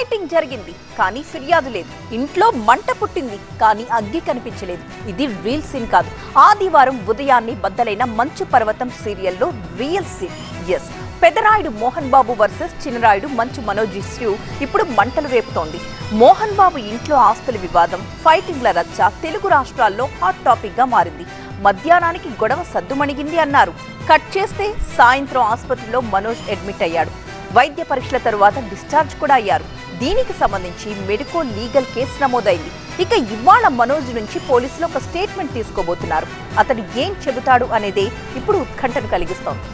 Fighting జరిగింది కానీ ఫిర్యాదు లేదు. ఇంట్లో మంట పుట్టింది కానీ అగ్గి కనిపించలేదు. ఇది రీల్ సీన్ కాదు. ఆదివారం ఉదయాన్నే బద్దలైన మంచు పర్వతం సీరియల్లో real scene. Yes, Pedarayudu Mohan Babu versus Chinarayudu Manchu Manoj issue ఇప్పుడు మంటలు రేపుతోంది. మోహన్ బాబు ఇంట్లో ఆస్తుల వివాదం, ఫైటింగ్ల రచ్చ తెలుగు రాష్ట్రాల్లో హాట్ టాపిక్ గా మారింది. మధ్యాహ్నానికి గొడవ సద్దుమణిగింది అన్నారు. కట్ చేస్తే సాయంత్రం ఆసుపత్రిలో మనోజ్ అడ్మిట్ అయ్యాడు. వైద్య పరీక్షల తరువాత డిశ్చార్జ్ కూడా అయ్యారు. దీనికి సంబంధించి మెడికో లీగల్ కేసు నమోదైంది. ఇక ఇవాళ మనోజ్ నుంచి పోలీసులు ఒక స్టేట్మెంట్ తీసుకోబోతున్నారు. అతడు ఏం చెబుతాడు అనేదే ఇప్పుడు ఉత్కంఠను కలిగిస్తోంది.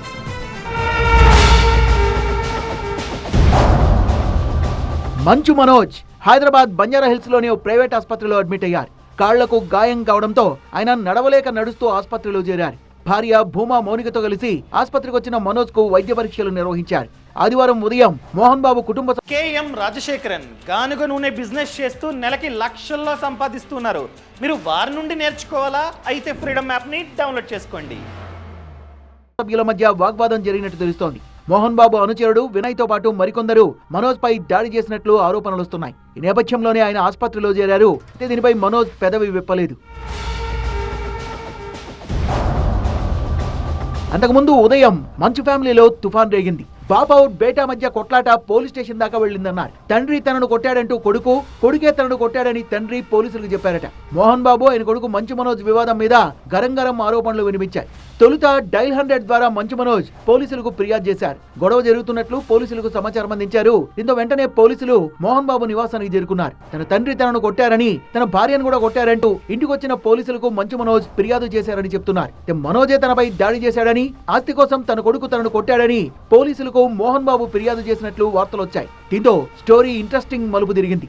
మంచు మనోజ్ హైదరాబాద్ బంజారాహిల్స్ లోని ఓ ప్రైవేట్ ఆసుపత్రిలో అడ్మిట్ అయ్యారు. కాళ్లకు గాయం కావడంతో ఆయన నడవలేక నడుస్తూ ఆసుపత్రిలో చేరారు. భార్య భూమా మౌనికతో కలిసి ఆసుపత్రికి వచ్చిన మనోజ్ కు వైద్య పరీక్షలు నిర్వహించారు. ఆదివారం ఉదయం మోహన్ బాబు కుటుంబ కేఎం రాజశేఖరన్ గానుగ నూనె బిజినెస్ చేస్తూ నెలకి లక్షల్లో సంపాదిస్తున్నారు. మీరు వారి నుండి నేర్చుకోవాలా? అయితే ఫ్రీడమ్ యాప్ ని డౌన్లోడ్ చేసుకోండి. సభ్యుల మధ్య వాగ్వాదం జరిగినట్టు తెలుస్తోంది. మోహన్ బాబు అనుచరుడు వినయ్ తో పాటు మరికొందరు మనోజ్ పై దాడి చేసినట్లు ఆరోపణలు వస్తున్నాయి. ఈ నేపథ్యంలోనే ఆయన ఆసుపత్రిలో చేరారు. దీనిపై మనోజ్ పెదవి విప్పలేదు. అంతకుముందు ఉదయం మంచు ఫ్యామిలీలో తుఫాన్ రేగింది. బాబా బేటా మధ్య కొట్లాట పోలీస్ స్టేషన్ దాకా వెళ్లిందన్నారు. తండ్రి తనను కొట్టాడంటూ కొడుకే తనను కొట్టాడని తండ్రి పోలీసులకు చెప్పారట. మోహన్ బాబు ఆయన కొడుకు మంచు మనోజ్ వివాదం మీద గరం ఆరోపణలు వినిపించాయి. తొలుత డైల్ 100 ద్వారా మంచు మనోజ్ పోలీసులకు ఫిర్యాదు చేశారు. గొడవ జరుగుతున్నట్లు పోలీసులకు సమాచారం అందించారు. దీంతో వెంటనే పోలీసులు మోహన్ బాబు నివాసానికి చేరుకున్నారు. తన తండ్రి తనను కొట్టారని, తన భార్యను కూడా కొట్టారంటూ ఇంటికొచ్చిన పోలీసులకు మంచు మనోజ్ ఫిర్యాదు చేశారని చెప్తున్నారు. మనోజే తనపై దాడి చేశాడని, ఆస్తి కోసం తన కొడుకు తనను కొట్టాడని పోలీసులకు మోహన్ బాబు ఫిర్యాదు చేసినట్లు వార్తలు వచ్చాయి. దీంతో స్టోరీ ఇంట్రెస్టింగ్ మలుపు తిరిగింది.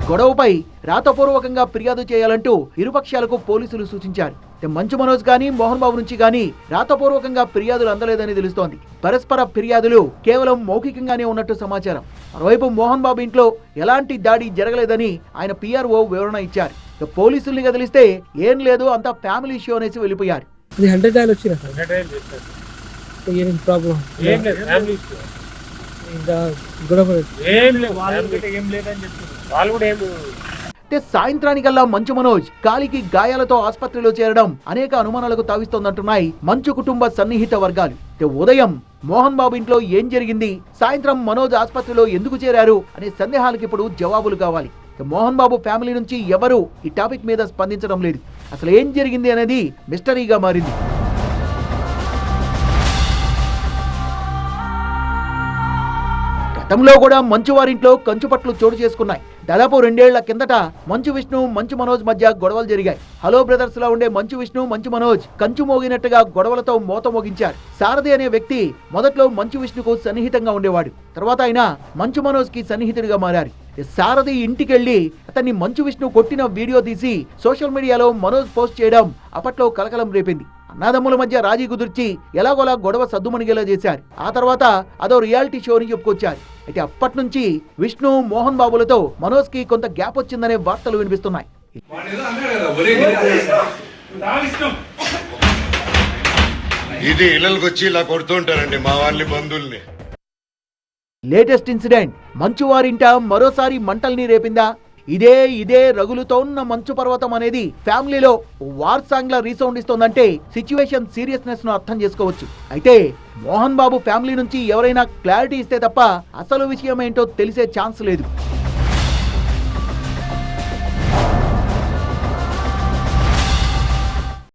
గొడవపై రాతపూర్వకంగా ఫిర్యాదు చేయాలంటూ ఇరుపక్షాలకు పోలీసులు సూచించారు. మంచు మనోజ్ గానీ మోహన్ బాబు నుంచి గానీ రాతపూర్వకంగా ఫిర్యాదులు అందలేదని తెలుస్తోంది. పరస్పర ఫిర్యాదులు కేవలం మౌఖికంగానే ఉన్నట్టు సమాచారం. మరోవైపు మోహన్ బాబు ఇంట్లో ఎలాంటి దాడి జరగలేదని ఆయన పిఆర్ఓ వివరణ ఇచ్చారు. పోలీసుల్ని కదిలిస్తే ఏం లేదు, అంతా ఫ్యామిలీ ఇష్యూ అనేసి వెళ్ళిపోయారు. సాయంత్రానికల్లా మంచు మనోజ్ కాలికి గాయాలతో ఆసుపత్రిలో చేరడం అనేక అనుమానాలకు తావిస్తోందంటున్నాయి మంచు కుటుంబ సన్నిహిత వర్గాలు. ఉదయం మోహన్ బాబు ఇంట్లో ఏం జరిగింది, సాయంత్రం మనోజ్ ఆసుపత్రిలో ఎందుకు చేరారు అనే సందేహాలకు ఇప్పుడు జవాబులు కావాలి. మోహన్ బాబు ఫ్యామిలీ నుంచి ఎవరు ఈ టాపిక్ మీద స్పందించడం లేదు. అసలు ఏం జరిగింది అనేది మిస్టరీగా మారింది. గతంలో కూడా మంచు వారింట్లో కంచుపట్లు చోటు చేసుకున్నాయి. దాదాపు 2 ఏళ్ల కిందట మంచు విష్ణు మంచు మనోజ్ మధ్య గొడవలు జరిగాయి. హలో బ్రదర్స్ లా ఉండే మంచు విష్ణు మంచు మనోజ్ కంచు మోగినట్టుగా గొడవలతో మోత మోగించారు. సారథి అనే వ్యక్తి మొదట్లో మంచు విష్ణుకు సన్నిహితంగా ఉండేవాడు. తర్వాత ఆయన మంచు మనోజ్ కి సన్నిహితుడిగా మారారు. సారథి ఇంటికెళ్లి అతన్ని మంచు విష్ణు కొట్టిన వీడియో తీసి సోషల్ మీడియాలో మనోజ్ పోస్ట్ చేయడం అప్పట్లో కలకలం రేపింది. అన్నాదమ్ముల మధ్య రాజీ కుదిర్చి ఎలాగోలా గొడవ సద్దుమణిగేలా చేశారు. ఆ తర్వాత అదో రియాలిటీ షోని చెప్పుకొచ్చారు. అయితే అప్పటి నుంచి విష్ణు మోహన్ బాబులతో మనోజ్ కి కొంత గ్యాప్ వచ్చిందనే వార్తలు వినిపిస్తున్నాయి. ఇది ఇళ్ళకి వచ్చి ఇలా కొడుతూ ఉంటారండి మా వాళ్ళ బంధువుల్ని. లేటెస్ట్ ఇన్సిడెంట్ మంచు వారింట మరోసారి మంటల్ని రేపిందా? ఇదే రగులుతో ఉన్న మంచు పర్వతం అనేది ఫ్యామిలీలో వార్ సాంగ్ లా రీసౌండ్ ఇస్తోందంటే సిచ్యువేషన్ సీరియస్నెస్ ను అర్థం చేసుకోవచ్చు. అయితే మోహన్ బాబు ఫ్యామిలీ నుంచి ఎవరైనా క్లారిటీ ఇస్తే తప్ప అసలు విషయం ఏంటో తెలిసే ఛాన్స్ లేదు.